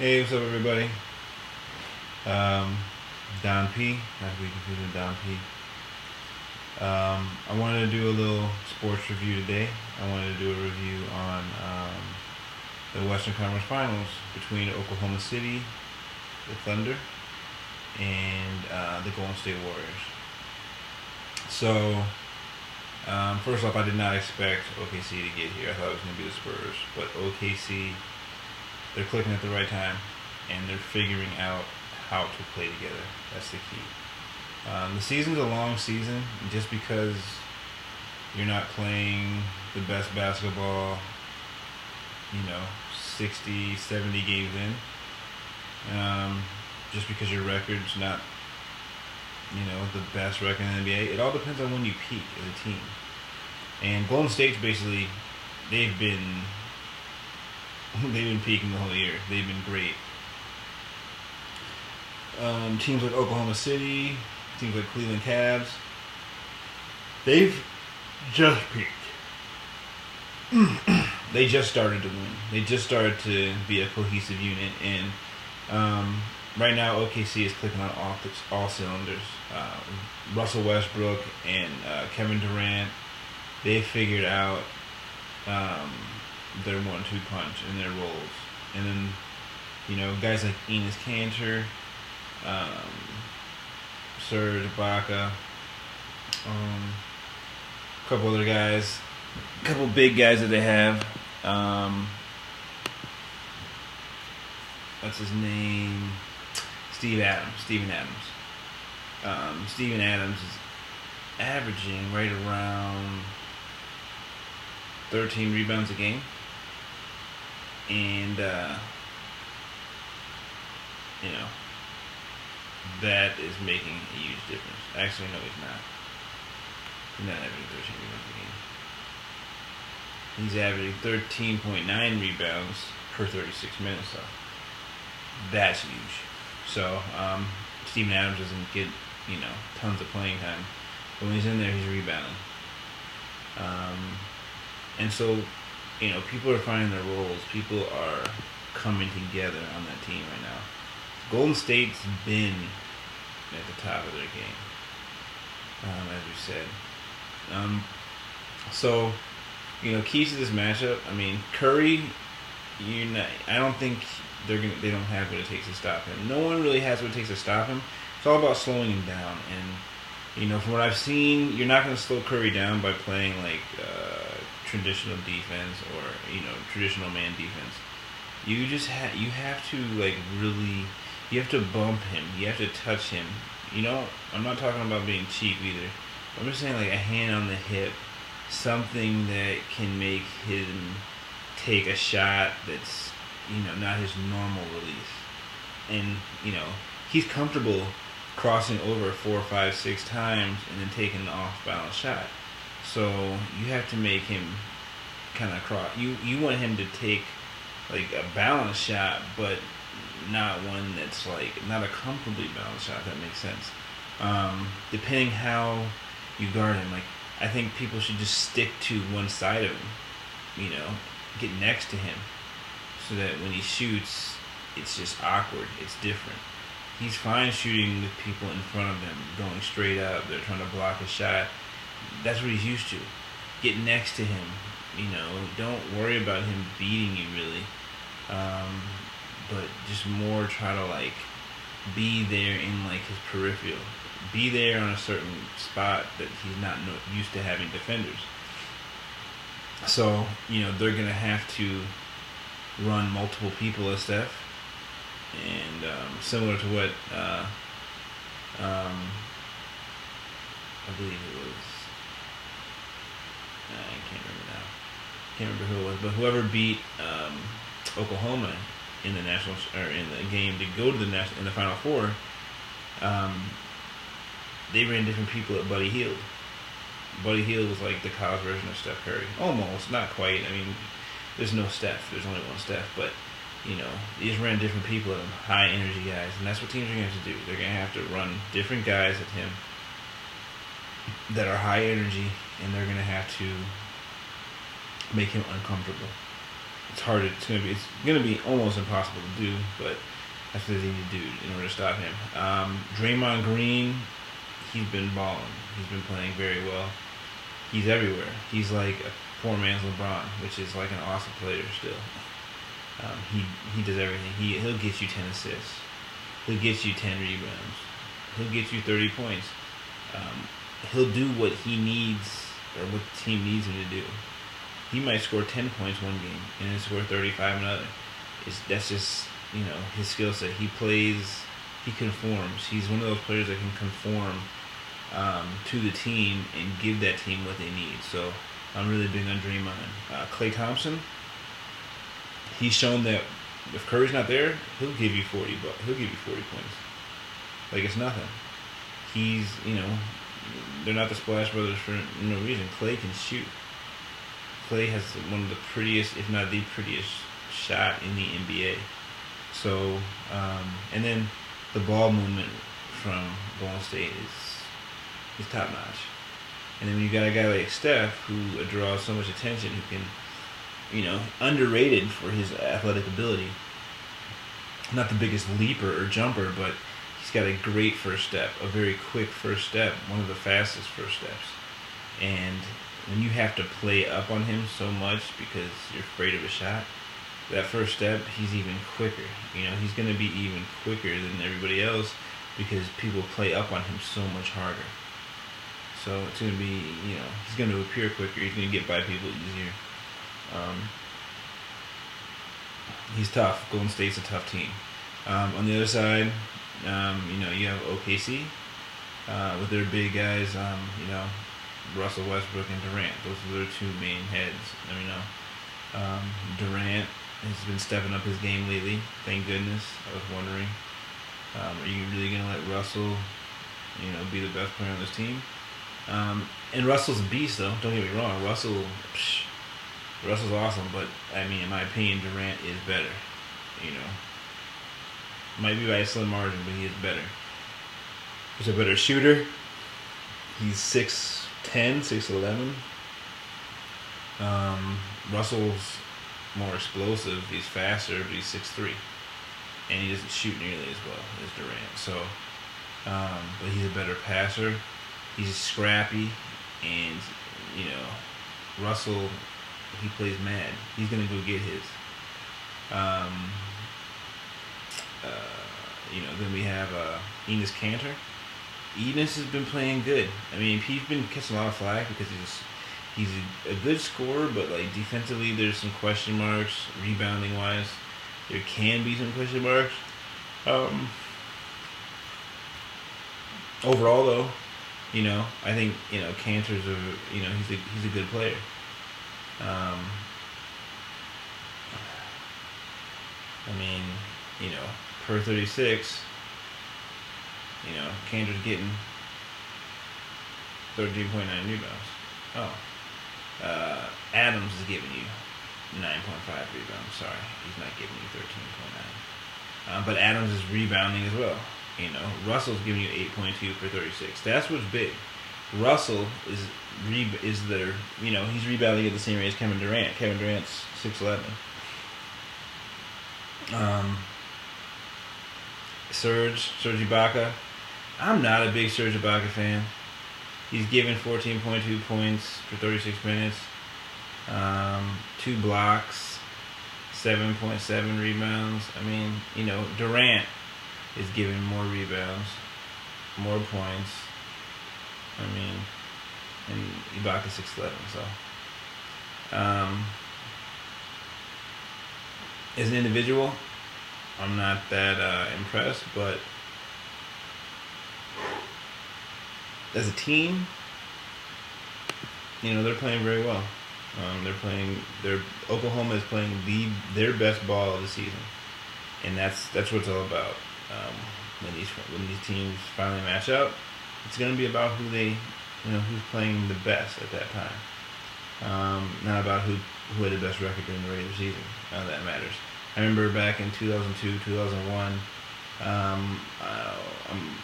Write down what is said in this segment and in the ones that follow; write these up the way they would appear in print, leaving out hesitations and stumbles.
Hey, what's up, everybody? Don P. Not to be confused with Don P. I wanted to do a little sports review today. I wanted to do a review on the Western Conference Finals between Oklahoma City, the Thunder, and the Golden State Warriors. So, first off, I did not expect OKC to get here. I thought it was going to be the Spurs, but OKC, they're clicking at the right time, and they're figuring out how to play together. That's the key. The season's a long season. Just because you're not playing the best basketball, 60, 70 games in, just because your record's not, the best record in the NBA, it all depends on when you peak as a team. And Golden State's basically, they've been peaking the whole year. They've been great. Teams like Oklahoma City, teams like Cleveland Cavs, they've just peaked. They just started to win. They just started to be a cohesive unit, and right now OKC is clicking on all cylinders. Russell Westbrook and Kevin Durant, they figured out their 1-2 punch and their roles. And then, guys like Enes Kanter, Serge Ibaka, a couple other guys, a couple big guys that they have. What's his name? Steven Adams. Steven Adams is averaging right around 13 rebounds a game. And, that is making a huge difference. Actually, no, he's not. He's not averaging 13 rebounds a game. He's averaging 13.9 rebounds per 36 minutes, though. That's huge. So, Steven Adams doesn't get, tons of playing time. But when he's in there, he's rebounding. And so, people are finding their roles. People are coming together on that team right now. Golden State's been at the top of their game, as we said. So, keys to this matchup. I mean, Curry. I don't think they don't have what it takes to stop him. No one really has what it takes to stop him. It's all about slowing him down. And from what I've seen, you're not going to slow Curry down by playing like traditional defense or traditional man defense. You just you have to really. You have to bump him. You have to touch him. I'm not talking about being cheap either. I'm just saying like a hand on the hip, something that can make him take a shot that's, not his normal release. And, he's comfortable crossing over 4, 5, 6 times and then taking an off-balance shot. So you have to make him kind of cross. You want him to take like a balanced shot, but not one that's not a comfortably balanced shot, if that makes sense. Depending how you guard him, I think people should just stick to one side of him, get next to him, so that when he shoots, it's just awkward, it's different. He's fine shooting with people in front of him, going straight up, they're trying to block a shot. That's what he's used to. Get next to him, don't worry about him beating you really. But just more try to be there in his peripheral, be there on a certain spot that he's not used to having defenders. So they're gonna have to run multiple people at Steph, and similar to what I believe it was. I can't remember now. Can't remember who it was, but whoever beat Oklahoma in the national or in the game to go to the in the Final Four, they ran different people at Buddy Hield. Buddy Hield was like the college version of Steph Curry, almost, not quite. I mean, there's no Steph. There's only one Steph, but they just ran different people at him, high energy guys, and that's what teams are going to have to do. They're going to have to run different guys at him that are high energy, and they're going to have to make him uncomfortable. It's gonna be almost impossible to do, but that's what they need to do in order to stop him. Draymond Green, he's been balling. He's been playing very well. He's everywhere. He's like a poor man's LeBron, which is like an awesome player still. He does everything. He'll get you 10 assists. He'll get you 10 rebounds. He'll get you 30 points. He'll do what he needs or what the team needs him to do. He might score 10 points one game and then score 35 another. That's just, his skill set. He conforms. He's one of those players that can conform to the team and give that team what they need. So I'm really big on Draymond. Klay Thompson, he's shown that if Curry's not there, he'll give you 40. He'll give you 40 points. Like it's nothing. He's, they're not the Splash Brothers for no reason. Klay can shoot. Klay has one of the prettiest, if not the prettiest, shot in the NBA. So, and then the ball movement from Golden State is top notch. And then when you got a guy like Steph who draws so much attention, who can, underrated for his athletic ability. Not the biggest leaper or jumper, but he's got a great first step, a very quick first step, one of the fastest first steps. And when you have to play up on him so much because you're afraid of a shot, that first step, he's even quicker. He's going to be even quicker than everybody else because people play up on him so much harder. So it's going to be, he's going to appear quicker. He's going to get by people easier. He's tough. Golden State's a tough team. On the other side, you have OKC with their big guys, Russell Westbrook and Durant. Those are their two main heads. Durant has been stepping up his game lately. Thank goodness. I was wondering, are you really going to let Russell, be the best player on this team? And Russell's a beast, though. Don't get me wrong. Russell's awesome, but in my opinion, Durant is better. Might be by a slim margin, but he is better. He's a better shooter. He's 6'10", 6'11". Russell's more explosive. He's faster, but he's 6'3", and he doesn't shoot nearly as well as Durant. So, but he's a better passer. He's scrappy, and Russell, he plays mad. He's gonna go get his. Then we have Enes Kanter. Enes has been playing good. He's been catching a lot of flack because he's a good scorer, but like defensively, there's some question marks. Rebounding wise, there can be some question marks. Overall, though, I think Kanter's he's a good player. Per 36, Kanter's getting 13.9 rebounds. Adams is giving you 9.5 rebounds. Sorry, he's not giving you 13.9. But Adams is rebounding as well. Russell's giving you 8.2 per 36. That's what's big. Russell is there. He's rebounding at the same rate as Kevin Durant. Kevin Durant's 6'11". Serge Ibaka. I'm not a big Serge Ibaka fan. He's given 14.2 points for 36 minutes. 2 blocks, 7.7 rebounds. Durant is giving more rebounds, more points. And Ibaka's 6'11", so. As an individual, I'm not that impressed, but as a team, they're playing very well. Oklahoma is playing their best ball of the season, and that's what it's all about. When these teams finally match up, it's going to be about who's playing the best at that time. Not about who had the best record during the regular season. None of that matters. I remember back in 2002, 2001. I'm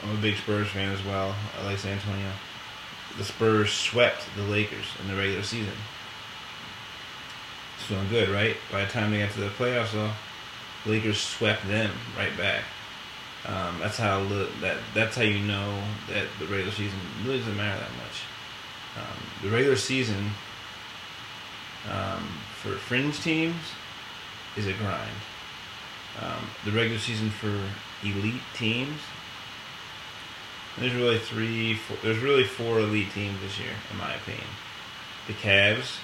a big Spurs fan as well. I like San Antonio. The Spurs swept the Lakers in the regular season. It's doing good, right? By the time they got to the playoffs, though, Lakers swept them right back. That's how you know that the regular season really doesn't matter that much. The regular season for fringe teams is a grind. The regular season for elite teams, there's really four elite teams this year, in my opinion. The Cavs,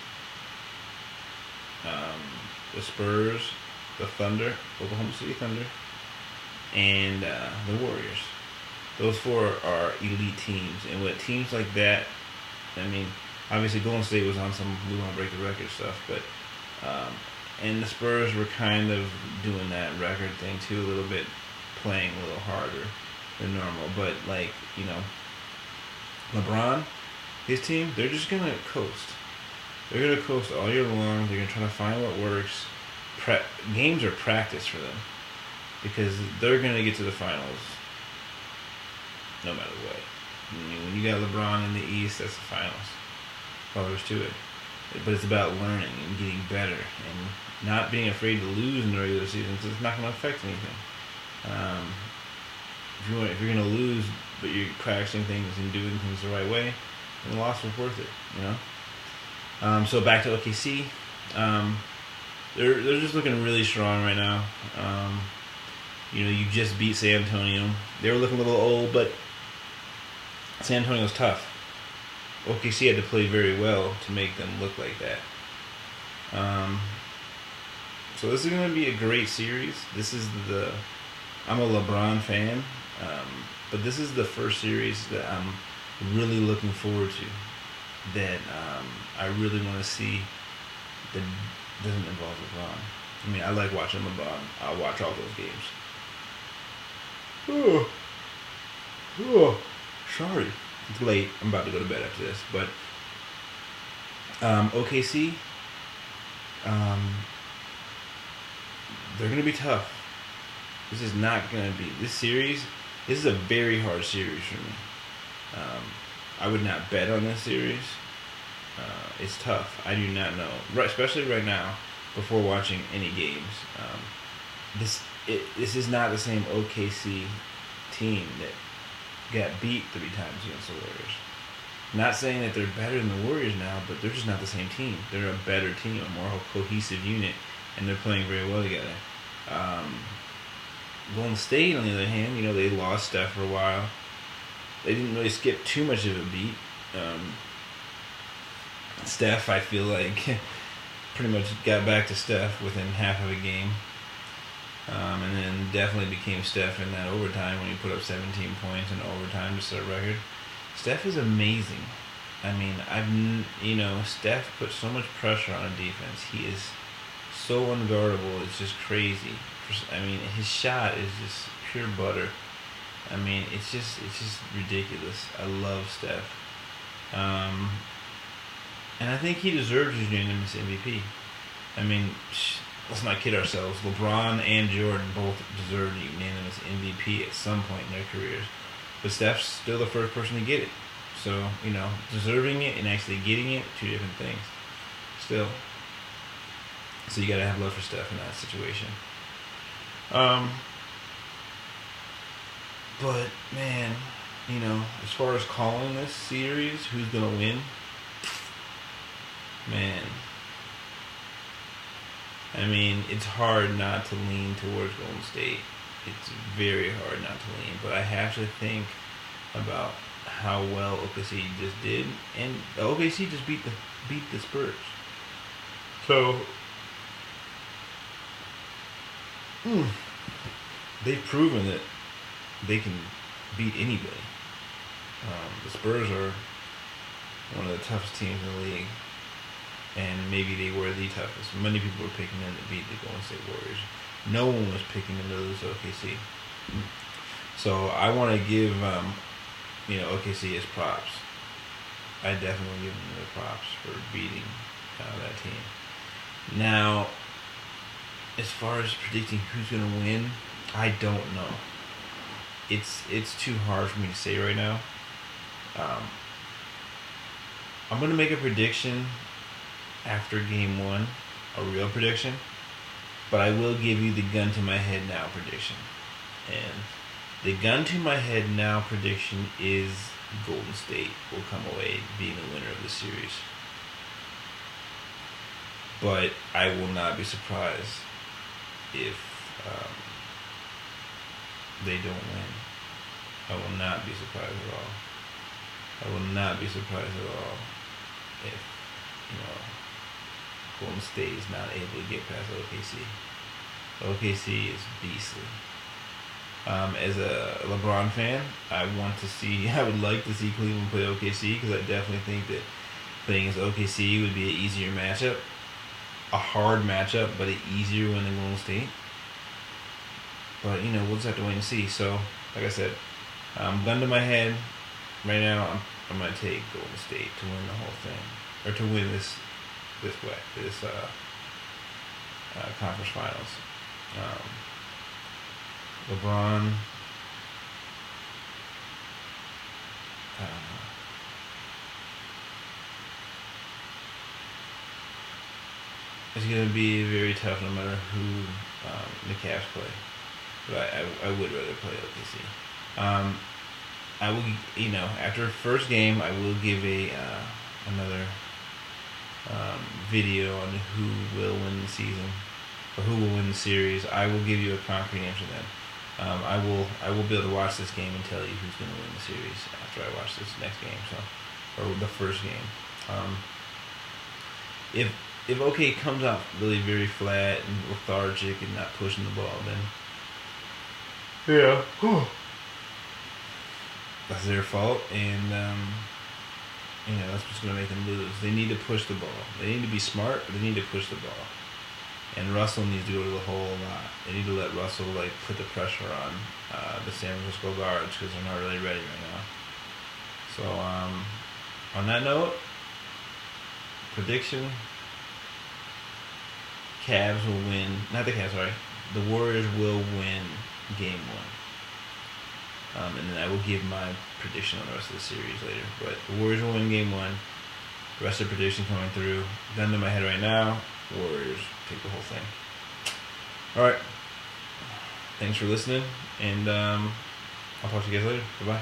the Spurs, the Thunder, Oklahoma City Thunder, and the Warriors. Those four are elite teams, and with teams like that, I mean, obviously Golden State was on some we want to break the record stuff, but and the Spurs were kind of doing that record thing too a little bit, playing a little harder than normal. But like, you know, LeBron, his team, they're just gonna coast. They're gonna coast all year long. They're gonna try to find what works. Games are practice for them because they're gonna get to the finals no matter what. When you got LeBron in the East, that's the finals. All there's to it. But it's about learning and getting better and not being afraid to lose in the regular season because it's not going to affect anything. If you're going to lose, but you're practicing things and doing things the right way, then the loss was worth it. You know. So back to OKC. They're just looking really strong right now. You know, you just beat San Antonio. They were looking a little old, but San Antonio's tough. OKC had to play very well to make them look like that. So this is going to be a great series. I'm a LeBron fan, but this is the first series that I'm really looking forward to. That I really want to see that doesn't involve LeBron. I mean, I like watching LeBron. I'll watch all those games. Sorry. It's late. I'm about to go to bed after this. But OKC, they're going to be tough. This is not going to be... This is a very hard series for me. I would not bet on this series. It's tough. I do not know. Especially right now, before watching any games. This is not the same OKC team that got beat 3 times against the Warriors. Not saying that they're better than the Warriors now, but they're just not the same team. They're a better team, a more cohesive unit, and they're playing very well together. Golden State, on the other hand, you know, they lost Steph for a while. They didn't really skip too much of a beat. Steph, I feel like, pretty much got back to Steph within half of a game. And then definitely became Steph in that overtime when he put up 17 points in overtime to set a record. Steph is amazing. I mean, Steph puts so much pressure on a defense. He is so unguardable. It's just crazy. I mean, his shot is just pure butter. I mean, it's just ridiculous. I love Steph. And I think he deserves his unanimous MVP. I mean, let's not kid ourselves. LeBron and Jordan both deserved a unanimous MVP at some point in their careers. But Steph's still the first person to get it. So, deserving it and actually getting it, 2 different things. Still. So you gotta have love for Steph in that situation. But, man, as far as calling this series, who's gonna win? Man. I mean, it's hard not to lean towards Golden State. It's very hard not to lean. But I have to think about how well OKC just did. And OKC just beat the Spurs. So, they've proven that they can beat anybody. The Spurs are one of the toughest teams in the league. And maybe they were the toughest. Many people were picking them to beat the Golden State Warriors. No one was picking them to lose to OKC. So I want to give, OKC his props. I definitely give them the props for beating that team. Now, as far as predicting who's going to win, I don't know. It's too hard for me to say right now. I'm going to make a prediction after game 1. a real prediction, but I will give you the gun to my head now prediction. And the gun to my head now prediction is Golden State will come away being the winner of the series. But I will not be surprised if they don't win. I will not be surprised at all. I will not be surprised at all if, Golden State is not able to get past OKC. OKC is beastly. As a LeBron fan, I would like to see Cleveland play OKC because I definitely think that playing against OKC would be an easier matchup. A hard matchup, but an easier one than Golden State. But, we'll just have to wait and see. So, like I said, gun to my head, right now I'm going to take Golden State to win the whole thing. Or to win this conference finals. LeBron, it's going to be very tough no matter who the Cavs play. But I would rather play OKC. I will, after first game, I will give another video on who will win the season or who will win the series. I will give you a concrete answer then. I will be able to watch this game and tell you who's going to win the series after I watch this next game. So, or the first game. If OK comes out really very flat and lethargic and not pushing the ball, then that's their fault, and that's what's going to make them lose. They need to push the ball. They need to be smart, but they need to push the ball. And Russell needs to go to the hole a lot. They need to let Russell put the pressure on the San Francisco guards because they're not really ready right now. So on that note, prediction: Cavs will win. Not the Cavs, sorry. The Warriors will win Game 1. And then I will give my prediction on the rest of the series later. But the Warriors will win Game 1. The rest of the prediction coming through. Gun to my head right now. Warriors take the whole thing. Alright. Thanks for listening. And I'll talk to you guys later. Bye-bye.